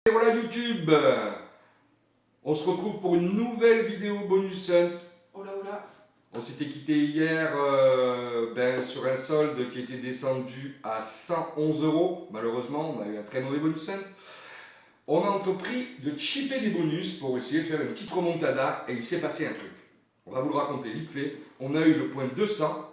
Et voilà YouTube, on se retrouve pour une nouvelle vidéo bonus hunt. Oh là oh là. On s'était quitté hier sur un solde qui était descendu à 111 €. Malheureusement, on a eu un très mauvais bonus hunt. On a entrepris de chipper des bonus pour essayer de faire une petite remontada et il s'est passé un truc. On va vous le raconter vite fait. On a eu le point 200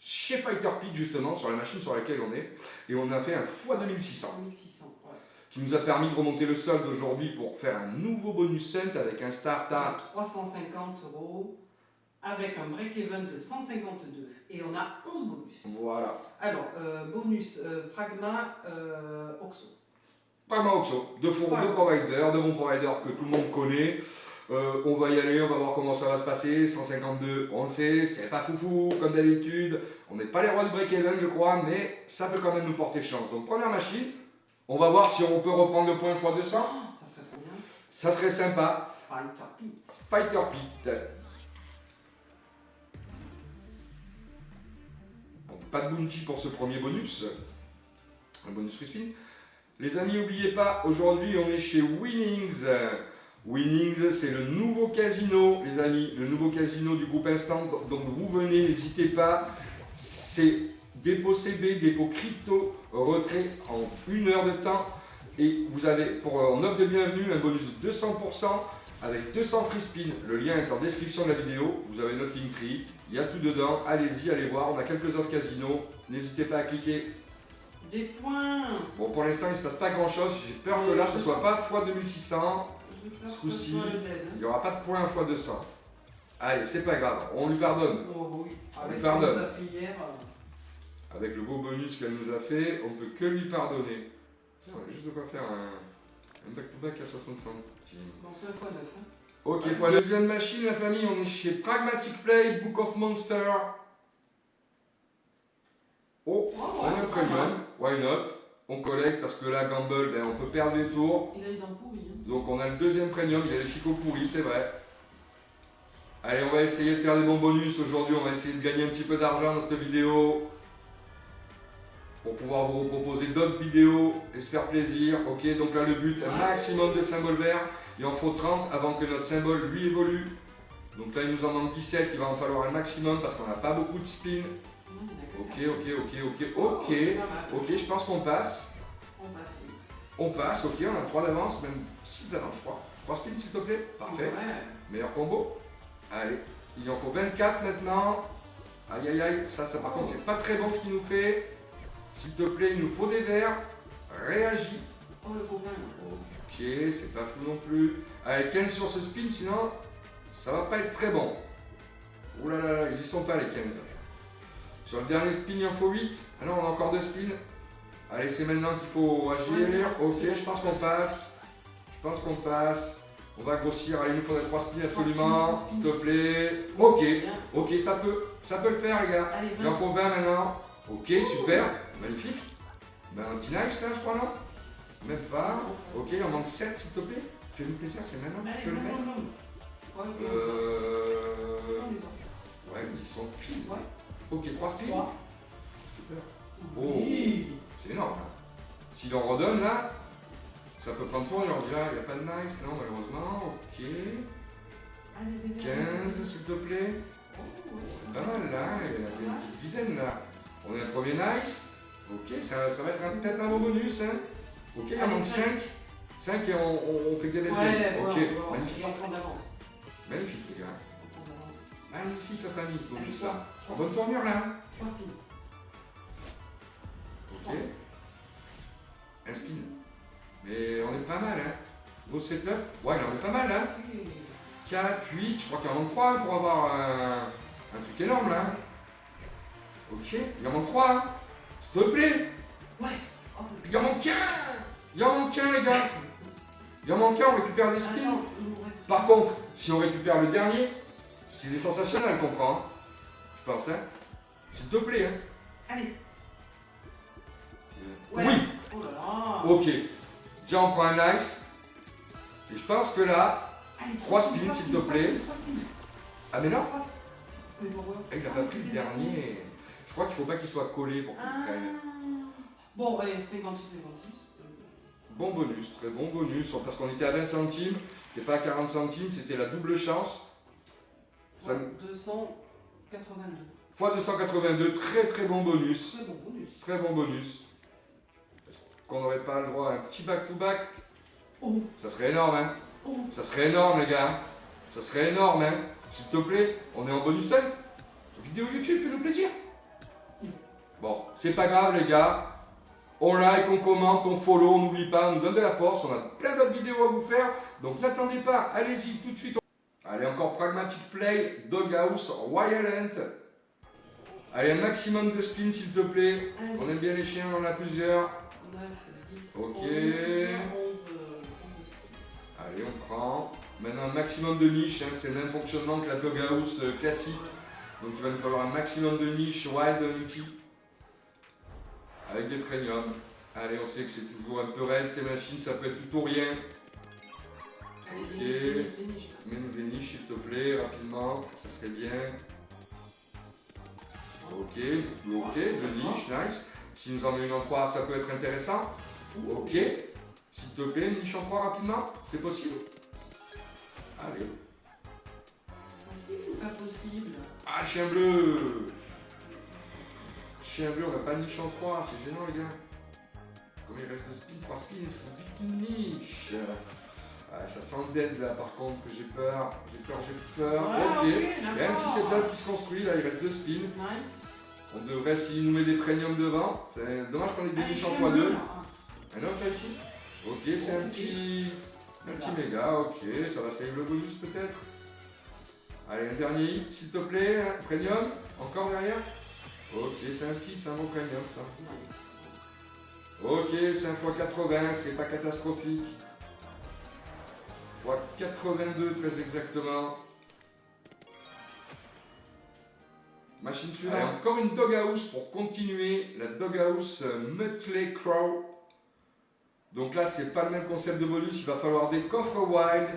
chez Fighter Pit justement, sur la machine sur laquelle on est, et on a fait un x2600. 1600, ouais. Qui nous a permis de remonter le solde aujourd'hui pour faire un nouveau bonus hunt avec un start à 350 € avec un break-even de 152 et on a 11 bonus. Voilà. Alors, bonus Pragma Oxo. Pragma Oxo, deux providers, de bons providers que tout le monde connaît. On va y aller, on va voir comment ça va se passer. 152, on le sait, c'est pas foufou comme d'habitude. On n'est pas les rois du break-even, je crois, mais ça peut quand même nous porter chance. Donc, première machine, on va voir si on peut reprendre le point x200. Ça serait trop bien. Ça serait sympa. Fighter Pit. Fighter Pit. Bon, pas de bounty pour ce premier bonus. Un bonus free spin. Les amis, n'oubliez pas, aujourd'hui on est chez Winnings. Winnings, c'est le nouveau casino, les amis, le nouveau casino du groupe Instant. Donc vous venez, n'hésitez pas. C'est dépôt CB, dépôt crypto, retrait en 1 heure de temps. Et vous avez, en offre de bienvenue, un bonus de 200% avec 200 free spin. Le lien est en description de la vidéo. Vous avez notre Linktree, il y a tout dedans. Allez-y, allez voir. On a quelques offres casino. N'hésitez pas à cliquer. Des points. Bon, pour l'instant, il ne se passe pas grand-chose. J'ai peur que là, ce ne soit pas x2600. Ce coup-ci, il n'y aura pas de points x200. Allez, c'est pas grave. On lui pardonne. Oh oui. On lui pardonne. Ce qu'on nous a fait hier, Avec le beau bonus qu'elle nous a fait, on peut que lui pardonner. Tiens, on a juste de quoi faire un back-to-back à 60 centimes. Bon, c'est un x9. Hein. Ok, fois deuxième machine, la famille, on est chez Pragmatic Play, Book of Monster. Oh, on a un premium, why not? On collecte parce que là, Gamble, on peut perdre les tours. Il a les dents pourries. Hein. Donc on a le deuxième premium, il a les chicots pourris, c'est vrai. Allez, on va essayer de faire des bons bonus aujourd'hui, on va essayer de gagner un petit peu d'argent dans cette vidéo. Pour pouvoir vous proposer d'autres vidéos et se faire plaisir. Ok, donc là le but, un maximum de symboles verts. Il en faut 30 avant que notre symbole lui évolue. Donc là il nous en manque 17, il va en falloir un maximum parce qu'on n'a pas beaucoup de spin. Ok, je pense qu'on passe. On passe, ok, on a 3 d'avance, même 6 d'avance je crois. 3 spins s'il te plaît, parfait. Ouais. Meilleur combo. Allez, il en faut 24 maintenant. Aïe aïe aïe, ça par contre c'est pas très bon ce qu'il nous fait. S'il te plaît, il nous faut des verres. Réagis. Oh le copain. Ok, c'est pas fou non plus. Allez, 15 sur ce spin, sinon ça va pas être très bon. Ouh là là là, ils y sont pas les 15. Sur le dernier spin, il en faut 8. Ah non, on a encore 2 spins. Allez, c'est maintenant qu'il faut agir. Ok, je pense qu'on passe. On va grossir. Allez, il nous faudrait 3 spins absolument. S'il te plaît. Ok, ça peut le faire, les gars. Il en faut 20 maintenant. Ok, super. Magnifique. Un petit nice là, je crois, non? Même pas. Ok, il en manque 7, s'il te plaît. Fais-nous plaisir, c'est maintenant que tu peux les mettre. Ouais, mais ils sont pile. Ok, 3 spins. Super. Oh, c'est énorme. S'il en redonne là, ça peut prendre tour. Alors déjà, il n'y a pas de nice, non, malheureusement. Ok. 15, s'il te plaît. Pas mal là, il y en a une petite dizaine là. On a un premier nice. Ok, ça va être peut-être un bon bonus. Hein. Ok, il en manque 5. 5 et on fait des game. Ok, magnifique. Magnifique les gars. Magnifique la famille. Donc tout ça. En bonne tournure là. Ok. Un spin. Mais on est pas mal hein. Gros setup. Ouais, on est pas mal hein. 4, 8, je crois qu'il en manque 3 pour avoir un truc énorme là. Ok, il en manque 3 hein. S'il te plaît. Ouais. Il en manque 1. Il en manque 1 les gars. Il en manque 1, on récupère des spins. Par contre, si on récupère le dernier, c'est des sensationnels qu'on prend. Hein. Je pense hein. S'il te plaît hein. Allez. Oui. Oh là là. Ok. Déjà on prend un nice. Et je pense que là, 3 spins s'il te plaît. Ah mais non. Il n'a pas pris le dernier. Je crois qu'il ne faut pas qu'il soit collé pour qu'il prenne. Bon, ouais, 56. Bon bonus, très bon bonus. Parce qu'on était à 20 centimes, c'était pas à 40 centimes, c'était la double chance. Ça... 282. Fois 282, très très bon bonus. Très bon bonus. Très bon bonus. Est-ce qu'on n'aurait pas le droit à un petit back-to-back? Oh. Ça serait énorme, hein? Oh. Ça serait énorme, les gars. Ça serait énorme, hein? S'il te plaît, on est en bonus 7. Vidéo YouTube, fais-nous plaisir. Bon, c'est pas grave, les gars. On like, on commente, on follow, on n'oublie pas, on nous donne de la force. On a plein d'autres vidéos à vous faire. Donc n'attendez pas, allez-y tout de suite. Allez, encore Pragmatic Play, Doghouse, Royal Hunt. Allez, un maximum de spins, s'il te plaît. Allez. On aime bien les chiens, on en a plusieurs. 9, 10, Ok. 11, 11 Allez, on prend. Maintenant, un maximum de niches. Hein. C'est le même fonctionnement que la Doghouse classique. Donc, il va nous falloir un maximum de niches Wild Multi. Avec des premiums. Allez, on sait que c'est toujours un peu raide ces machines, ça peut être tout ou rien. Ok. Mets-nous des niches, s'il te plaît, rapidement. Ça serait bien. Ok, deux niches, nice. Si nous en met une en 3, ça peut être intéressant. Ok. S'il te plaît, une niche en 3 rapidement, c'est possible? Allez. Possible ou pas possible? Ah, chien bleu! Chien bleu, on n'a pas de niche en 3, c'est gênant les gars. Comme il reste de spin, 3 spins, il faut vite une niche. Ah, ça sent le dead là par contre, que j'ai peur. J'ai peur. Voilà, ok. ok, Il y a un petit setup qui se construit là, il reste 2 spins. Nice. On devrait, s'il nous met des premiums devant, c'est dommage qu'on ait des niches en x2. Un autre là ici? Ok, c'est un petit méga, ok, ça va save le bonus peut-être. Allez, un dernier hit s'il te plaît, hein, premium, encore derrière. Ok, c'est un petit, c'est un bon premium ça. Ok, c'est un x80, c'est pas catastrophique. x82 très exactement. Machine suivante. Allez, encore une Doghouse pour continuer, la Doghouse Mötley Crüe. Donc là, c'est pas le même concept de bonus, il va falloir des coffres wild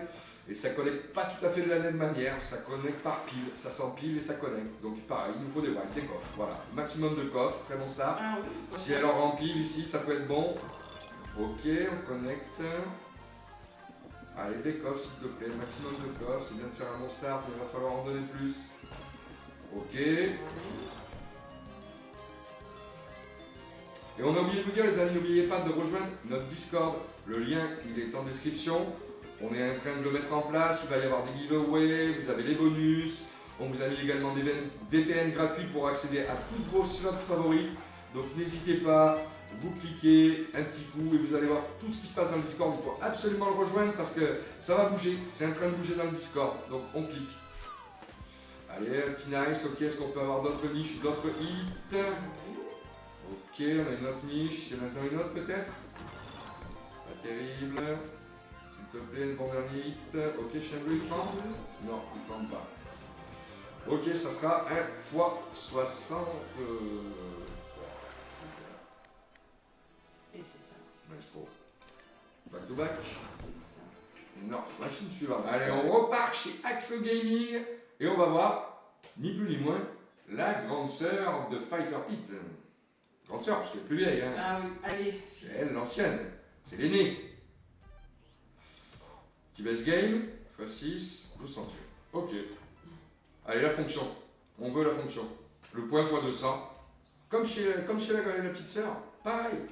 et ça connecte pas tout à fait de la même manière, ça connecte par pile, ça s'empile et ça connecte. Donc pareil, il nous faut des wild, des coffres, voilà. Maximum de coffres, très bon start. Ah oui, Si elle en rempile ici, ça peut être bon. Ok, on connecte. Allez, des coffres s'il te plaît, maximum de coffres, c'est bien de faire un bon start, mais il va falloir en donner plus. Ok. Et on a oublié de vous dire les amis, n'oubliez pas de rejoindre notre Discord. Le lien il est en description. On est en train de le mettre en place, il va y avoir des giveaways, vous avez les bonus. On vous a mis également des VPN gratuits pour accéder à tous vos slots favoris. Donc n'hésitez pas, vous cliquez un petit coup et vous allez voir tout ce qui se passe dans le Discord. Il faut absolument le rejoindre parce que ça va bouger, c'est en train de bouger dans le Discord. Donc on clique. Allez, un petit nice, ok, est-ce qu'on peut avoir d'autres niches, d'autres hits? Ok, on a une autre niche, c'est maintenant une autre peut-être? Pas terrible. S'il te plaît, une bon dernier hit. Ok, chien bleu, il prend? Non, il ne prend pas. Ok, ça sera un x60. Et c'est ça. Maestro. Back to back? Non, machine suivante. Allez, on repart chez Axo Gaming et on va voir, ni plus ni moins, la grande sœur de Fighter Hit. Grande sœur, parce qu'elle est plus vieille. Hein. Ah oui, allez. C'est elle, l'ancienne. C'est l'aînée. Petit base game, x6, 12 centimes. Ok. Allez, la fonction. On veut la fonction. Le point x200. Comme chez la petite sœur. Pareil.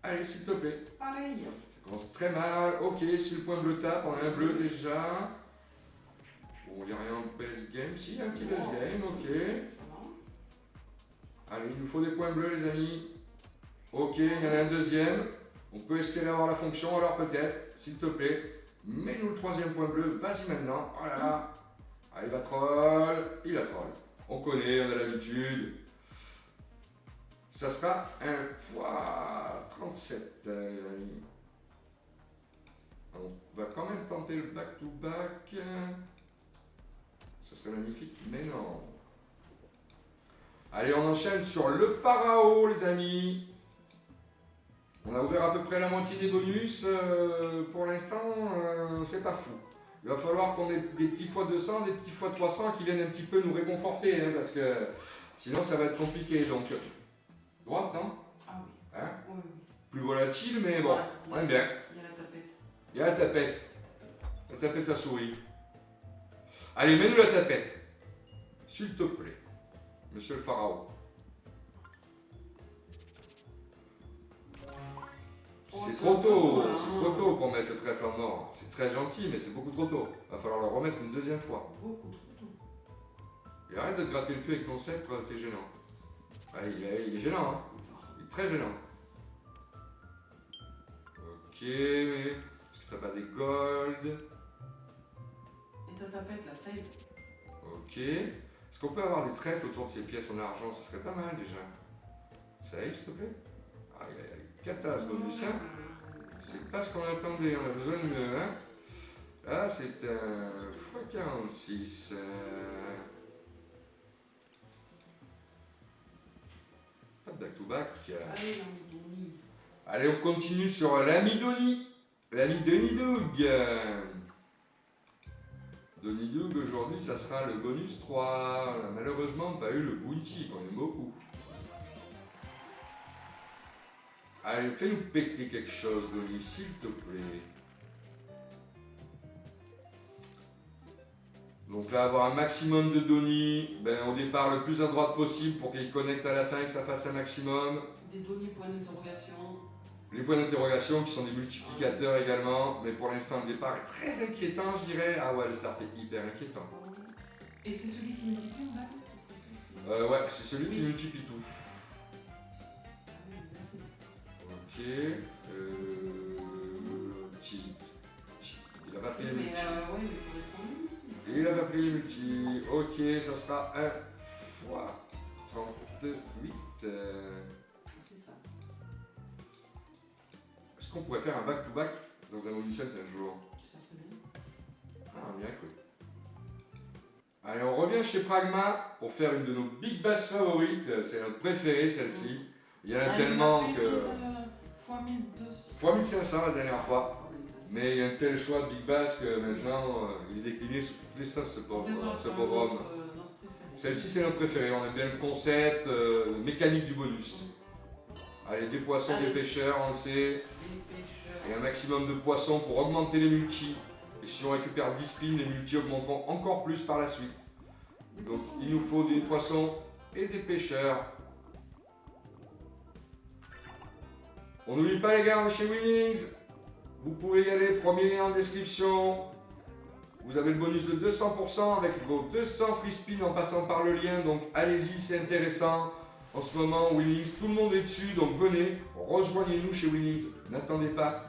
Allez, s'il te plaît. Pareil. Ça commence très mal. Ok, si le point bleu tape, on a un bleu déjà. Bon, il n'y a rien en base game. Si, il y a un petit base game, ok. Allez, il nous faut des points bleus, les amis. Ok, il y en a un deuxième. On peut espérer avoir la fonction, alors peut-être, s'il te plaît. Mets-nous le troisième point bleu, vas-y maintenant. Oh là là. Ah, il va troll, il a troll. On connaît, on a l'habitude. Ça sera un x37, les amis. On va quand même tenter le back-to-back. Ça serait magnifique, mais non. Allez, on enchaîne sur le Pharaon, les amis. On a ouvert à peu près la moitié des bonus. Pour l'instant, c'est pas fou. Il va falloir qu'on ait des petits x200, des petits x300 qui viennent un petit peu nous réconforter, hein, parce que sinon ça va être compliqué. Donc, droite, non? Ah oui. Hein? Oui, oui. plus volatile, mais bon, on aime bien. Il y a la tapette. Il y a la tapette. La tapette à souris. Allez, mets-nous la tapette. S'il te plaît. Monsieur le pharaon. C'est trop tôt, c'est trop tôt pour mettre le trèfle en or. C'est très gentil, mais c'est beaucoup trop tôt. Va falloir le remettre une deuxième fois. Beaucoup trop tôt. Et arrête de te gratter le cul avec ton sceptre, t'es gênant. Ah, il est gênant, hein. Il est très gênant. Ok, mais est-ce que t'as pas des gold? Et ta tapette, la save. Ok. Est-ce qu'on peut avoir des trèfles autour de ces pièces en argent? Ça serait pas mal déjà. Save, s'il te plaît. Aïe aïe aïe. Cata ce bonus, hein. C'est pas ce qu'on attendait, on a besoin de mieux, hein. Là, c'est un x46. Pas de back-to-back. Allez, l'Amidoni. Allez, on continue sur l'Amidoni. L'Amidoni Doug. Donny Doug, aujourd'hui, ça sera le bonus 3. On a malheureusement pas eu le bounty, qu'on aime beaucoup. Allez, fais-nous péter quelque chose, Donny, s'il te plaît. Donc là, avoir un maximum de Donny, au départ le plus à droite possible pour qu'il connecte à la fin et que ça fasse un maximum. Des Donny points d'interrogation. Les points d'interrogation qui sont des multiplicateurs également, mais pour l'instant le départ est très inquiétant, je dirais. Ah ouais, le start est hyper inquiétant. Et c'est celui qui multiplie, on a Ouais, c'est celui qui multiplie tout. Ok. Il a pas pris les multi. Il a pas pris les multi. Ok, ça sera 1 fois 38. C'est ça. Est-ce qu'on pourrait faire un back-to-back dans un bonus set un jour? Ça serait bien. Ah, on y a cru. Allez, on revient chez Pragma pour faire une de nos big bass favorites. C'est notre préférée, celle-ci. Il y en a tellement que... Fois 1200. Fois 1500 la dernière fois. Mais il y a un tel choix de big bass que maintenant, il est décliné sur toutes les sauces, ce pauvre homme. Celle-ci, c'est notre préférée. On aime bien le concept, mécanique du bonus. Allez, des poissons, des pêcheurs, on le sait. Et un maximum de poissons pour augmenter les multis. Et si on récupère 10 spins, les multis augmenteront encore plus par la suite. Donc il nous faut des poissons et des pêcheurs. On n'oublie pas les gars, on est chez Winnings. Vous pouvez y aller, premier lien en description. Vous avez le bonus de 200% avec vos 200 free spins en passant par le lien. Donc allez-y, c'est intéressant. En ce moment, Winnings, tout le monde est dessus. Donc venez, rejoignez-nous chez Winnings. N'attendez pas.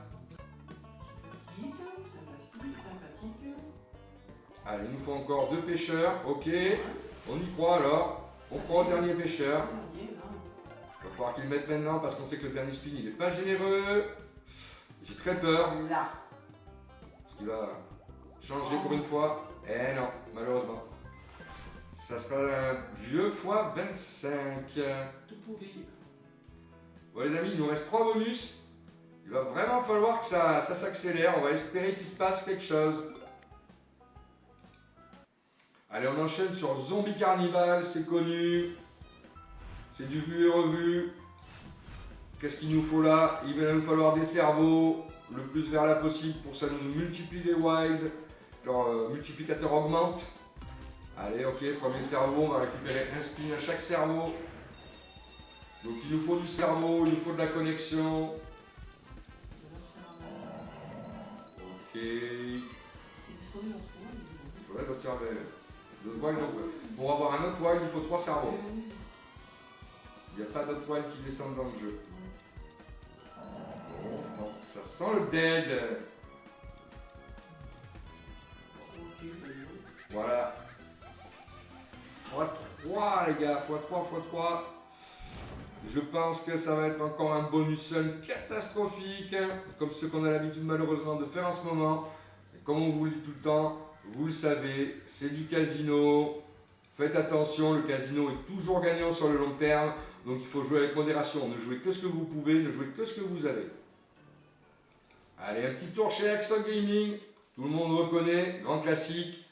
Allez, il nous faut encore 2 pêcheurs. Ok, on y croit alors. On croit au dernier pêcheur. Il va falloir qu'il le mette maintenant parce qu'on sait que le dernier spin il n'est pas généreux. J'ai très peur. Là. Parce qu'il va changer pour une fois. Eh non, malheureusement. Ça sera un vieux fois 25. Tout pourri. Bon les amis, il nous reste 3 bonus. Il va vraiment falloir que ça s'accélère. On va espérer qu'il se passe quelque chose. Allez, on enchaîne sur Zombie Carnival, c'est connu. C'est du vu et revu. Qu'est-ce qu'il nous faut là? Il va nous falloir des cerveaux, le plus vers là possible pour que ça nous multiplie les wilds. Leur multiplicateur augmente. Allez, ok, premier cerveau, on va récupérer un spin à chaque cerveau. Donc il nous faut du cerveau, il nous faut de la connexion. Ok. Il faudrait d'autres cerveaux. Pour avoir un autre wild, il faut 3 cerveaux. Il n'y a pas d'autres wilds qui descendent dans le jeu. Bon, je pense que ça sent le dead. Voilà. x3 les gars, x3, x3. Je pense que ça va être encore un bonus sun catastrophique, comme ce qu'on a l'habitude malheureusement de faire en ce moment. Et comme on vous le dit tout le temps, vous le savez, c'est du casino. Faites attention, le casino est toujours gagnant sur le long terme. Donc il faut jouer avec modération. Ne jouez que ce que vous pouvez, ne jouez que ce que vous avez. Allez, un petit tour chez Axon Gaming. Tout le monde reconnaît, grand classique.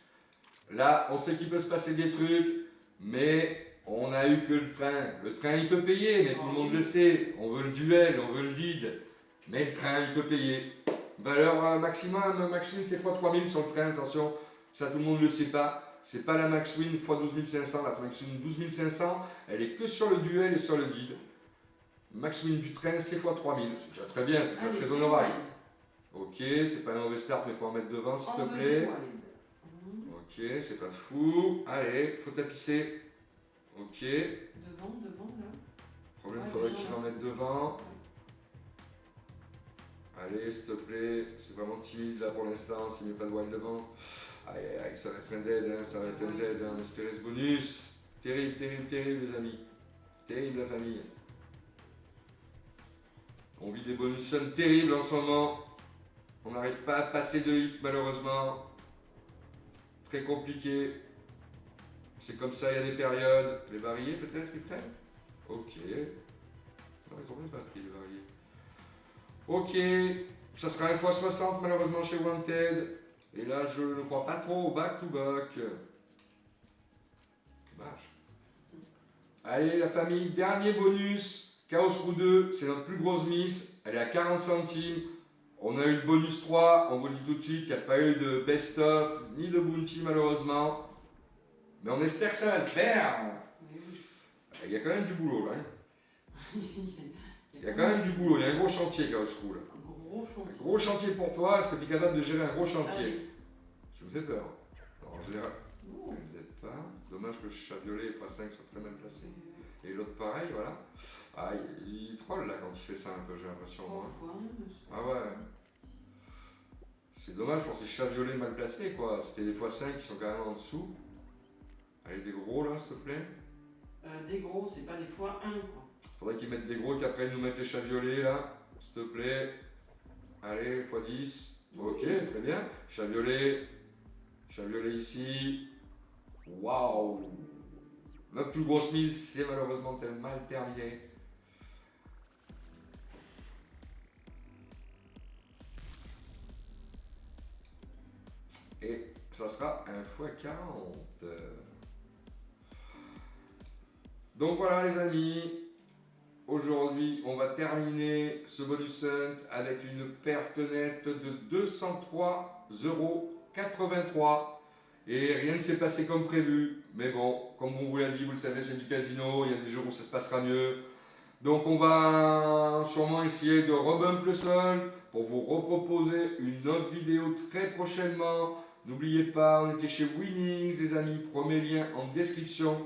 Là, on sait qu'il peut se passer des trucs, mais On a eu que le train. Le train, il peut payer, mais tout le monde le sait. On veut le duel, on veut le did. Mais le train, il peut payer. Valeur maximum, Maxwin, c'est x3000 sur le train, attention. Ça, tout le monde ne le sait pas. C'est pas la Maxwin x12500. La Maxwin 12500, elle est que sur le duel et sur le did. Maxwin du train, c'est x3000. C'est déjà très bien, c'est déjà très honorable. Ok, c'est pas un mauvais start, mais il faut en mettre devant, s'il te plaît. Ok, c'est pas fou. Allez, faut tapisser. Ok. Devant, là. Problème, il faudrait qu'il en mette devant. Allez, s'il te plaît. C'est vraiment timide là pour l'instant, s'il met pas de voile devant. Aïe, aïe, aïe, ça va être un dead, hein, ça va être un dead. Hein. Espérez ce bonus. Terrible, terrible, terrible, les amis. Terrible, la famille. On vit des bonus terribles en ce moment. On n'arrive pas à passer de hit, malheureusement. Très compliqué. C'est comme ça, il y a des périodes. Les variés, peut-être, ils prennent? Ok. Non, ils n'ont même pas pris les variés. Ok. Ça sera un x60, malheureusement, chez Wanted. Et là, je ne crois pas trop au back-to-back. Dommage. Allez, la famille, dernier bonus. Chaos Crew 2, c'est notre plus grosse miss. Elle est à 40 centimes. On a eu le bonus 3, on vous le dit tout de suite, il n'y a pas eu de best-of, ni de bounty malheureusement. Mais on espère que ça va le faire. Il y a quand même du boulot là. Hein. Il y a quand même du boulot, il y a un gros chantier Chaos Crew là. Un gros chantier pour toi, est-ce que tu es capable de gérer un gros chantier? Tu me fais peur. Alors, en général, peut-être pas. Dommage que le chat violet x5 soit très mal placé. Et l'autre pareil, voilà. Ah, il troll là quand il fait ça un peu, j'ai l'impression. Moi. Ah ouais. C'est dommage pour ces chats violets mal placés quoi. C'était des x5 qui sont quand même en dessous. Allez, des gros là, s'il te plaît. Des gros, c'est pas des x1 quoi. Faudrait qu'ils mettent des gros et qu'après ils nous mettent les chats violets là, s'il te plaît. Allez, x10. Ok, très bien. Chat violet ici. Waouh! Notre plus grosse mise, c'est malheureusement mal terminé. Et ça sera un x40. Donc voilà les amis, aujourd'hui on va terminer ce bonus hunt avec une perte nette de 203,83 €. Et rien ne s'est passé comme prévu. Mais bon, comme on vous l'a dit, vous le savez, c'est du casino, il y a des jours où ça se passera mieux. Donc on va sûrement essayer de rebump le solde pour vous reproposer une autre vidéo très prochainement. N'oubliez pas, on était chez Winnings les amis, premier lien en description.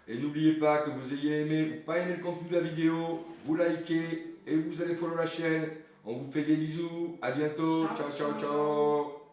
Et n'oubliez pas que vous ayez aimé ou pas aimé le contenu de la vidéo, vous likez et vous allez follow la chaîne. On vous fait des bisous, à bientôt, ciao ciao ciao.